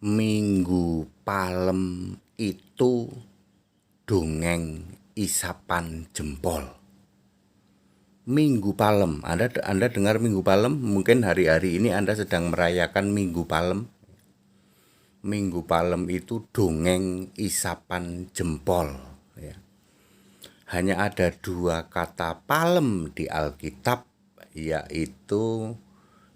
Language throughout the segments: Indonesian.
Minggu Palem itu dongeng isapan jempol. Minggu Palem, Anda dengar Minggu Palem? Mungkin hari-hari ini Anda sedang merayakan Minggu Palem. Minggu Palem itu dongeng isapan jempol. Ya. Hanya ada 2 kata palem di Alkitab, yaitu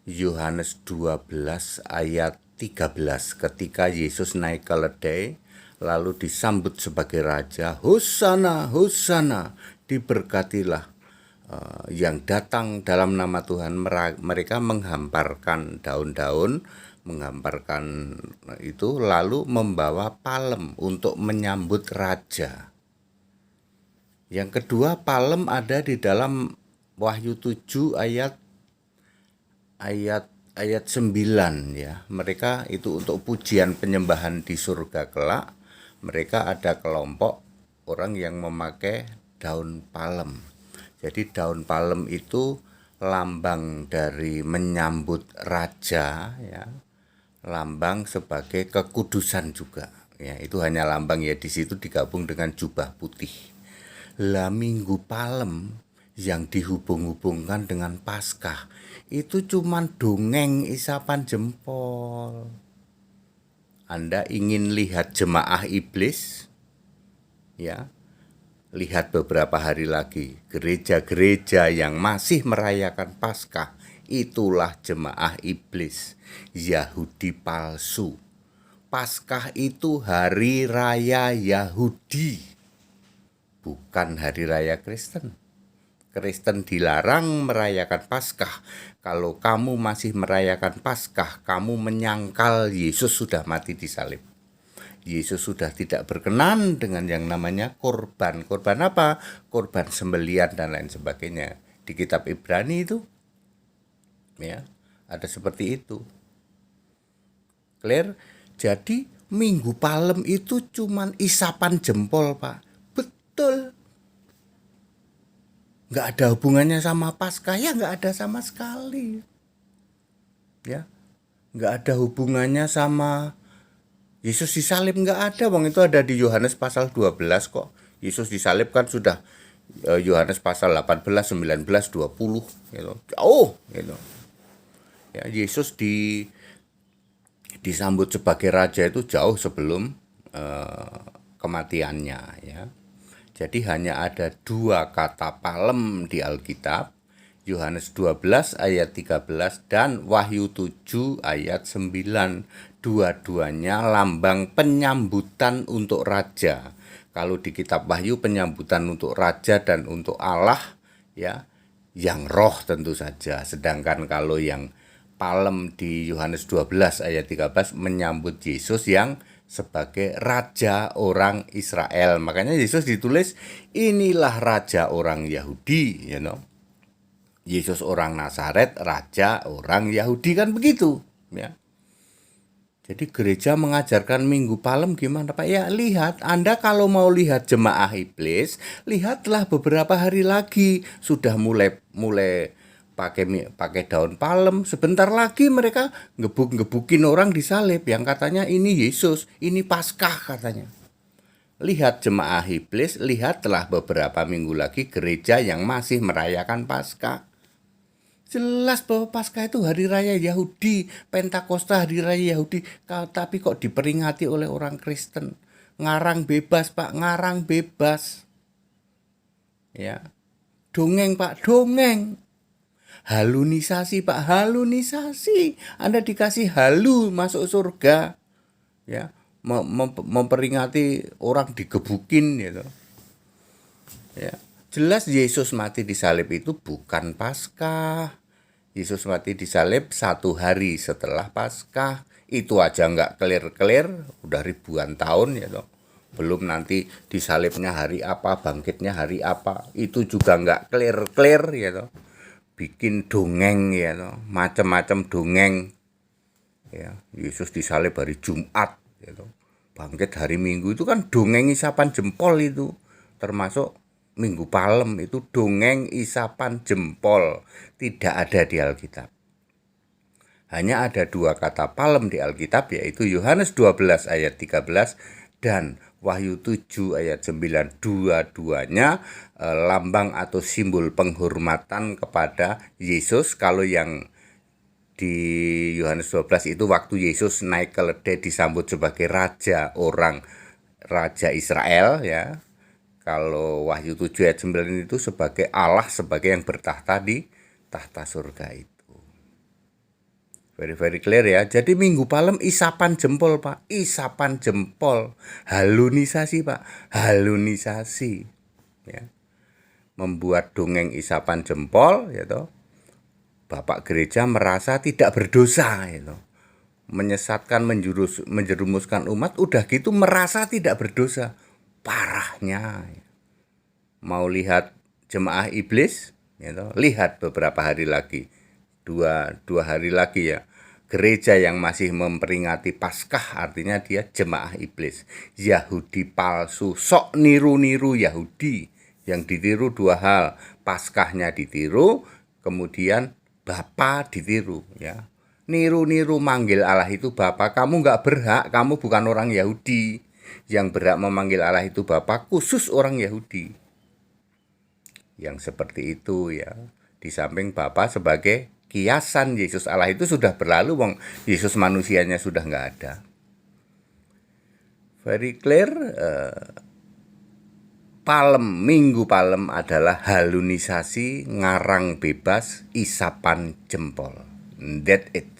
Yohanes 12 ayat 13 ketika Yesus naik keledai lalu disambut sebagai raja. Hosana, Hosana, diberkatilah yang datang dalam nama Tuhan. Mereka menghamparkan daun-daun, menghamparkan itu lalu membawa palem untuk menyambut raja. Yang kedua, palem ada di dalam Wahyu 7 ayat 9 ya. Mereka itu untuk pujian penyembahan di surga kelak. Mereka ada kelompok orang yang memakai daun palem. Jadi daun palem itu lambang dari menyambut raja ya. Lambang sebagai kekudusan juga. Ya, itu hanya lambang ya, di situ digabung dengan jubah putih. Lah Minggu Palem yang dihubung-hubungkan dengan Paskah itu cuman dongeng isapan jempol. Anda ingin lihat jemaah iblis? Ya. Lihat beberapa hari lagi gereja-gereja yang masih merayakan Paskah, itulah jemaah iblis, Yahudi palsu. Paskah itu hari raya Yahudi, bukan hari raya Kristen. Kristen dilarang merayakan Paskah. Kalau kamu masih merayakan Paskah, kamu menyangkal Yesus sudah mati di salib. Yesus sudah tidak berkenan dengan yang namanya korban. Korban apa? Korban sembelian dan lain sebagainya. Di kitab Ibrani itu ya, ada seperti itu. Clear? Jadi Minggu Palem itu cuman isapan jempol, Pak. Betul. Nggak ada hubungannya sama Paskah, ya nggak ada sama sekali. Ya, nggak ada hubungannya sama Yesus disalib, nggak ada. Wong itu ada di Yohanes pasal 12 kok. Yesus disalib kan sudah Yohanes pasal 18, 19, 20 gitu. Jauh gitu. Ya, Yesus disambut sebagai raja itu jauh sebelum kematiannya ya. Jadi hanya ada 2 kata palem di Alkitab, Yohanes 12 ayat 13 dan Wahyu 7 ayat 9. Dua-duanya lambang penyambutan untuk raja. Kalau di kitab Wahyu penyambutan untuk raja dan untuk Allah ya, yang roh tentu saja. Sedangkan kalau yang palem di Yohanes 12 ayat 13 menyambut Yesus yang sebagai raja orang Israel. Makanya Yesus ditulis inilah raja orang Yahudi, you know. Yesus orang Nazaret, raja orang Yahudi, kan begitu, ya. Jadi gereja mengajarkan Minggu Palem gimana, Pak? Ya lihat, Anda kalau mau lihat jemaah iblis, lihatlah beberapa hari lagi sudah mulai pakai daun palem. Sebentar lagi mereka ngebuk-ngebukin orang disalib yang katanya ini Yesus, ini Paskah katanya. Lihat jemaah iblis, lihatlah beberapa minggu lagi gereja yang masih merayakan Paskah. Jelas bahwa Paskah itu hari raya Yahudi, Pentakosta hari raya Yahudi, tapi kok diperingati oleh orang Kristen. Ngarang bebas, Pak, ngarang bebas. Ya. Dongeng, Pak, dongeng. Halunisasi, Pak, halunisasi. Anda dikasih halu masuk surga. Ya, memperingati orang digebukin gitu. Ya. Jelas Yesus mati di salib itu bukan Paskah. Yesus mati di salib 1 hari setelah Paskah. Itu aja nggak clear-clear, udah ribuan tahun ya toh. Belum nanti disalibnya hari apa, bangkitnya hari apa. Itu juga nggak clear-clear ya toh. Bikin dongeng ya toh, macam-macam dongeng. Ya, Yesus disalib hari Jumat ya toh. Bangkit hari Minggu, itu kan dongeng isapan jempol itu. Termasuk Minggu Palem itu dongeng isapan jempol, tidak ada di Alkitab. Hanya ada dua kata palem di Alkitab, yaitu Yohanes 12 ayat 13 dan Wahyu 7 ayat 9. Dua-duanya lambang atau simbol penghormatan kepada Yesus. Kalau yang di Yohanes 12 itu waktu Yesus naik ke ledai disambut sebagai raja Israel, ya. Kalau Wahyu 7 ayat 9 itu sebagai Allah, sebagai yang bertahta di tahta surga itu. Very clear ya. Jadi Minggu Palem isapan jempol, Pak. Isapan jempol. Halunisasi, Pak. Halunisasi. Ya. Membuat dongeng isapan jempol, ya toh. Bapak gereja merasa tidak berdosa, ya toh. Menyesatkan, menjerumuskan umat, udah gitu merasa tidak berdosa. Parahnya. Mau lihat jemaah iblis, ya toh. Lihat beberapa hari lagi. Dua hari lagi ya, gereja yang masih memperingati Paskah, artinya dia jemaah iblis, Yahudi palsu, sok niru-niru Yahudi. Yang ditiru dua hal, Paskahnya ditiru, kemudian Bapa ditiru, ya. Niru-niru manggil Allah itu Bapa, kamu nggak berhak, kamu bukan orang Yahudi. Yang berhak memanggil Allah itu Bapa, khusus orang Yahudi. Yang seperti itu ya. Di samping Bapa sebagai kiasan Yesus Allah itu sudah berlalu, wong Yesus manusianya sudah nggak ada. Very clear. Minggu Palem adalah halunisasi, ngarang bebas, isapan jempol. That it.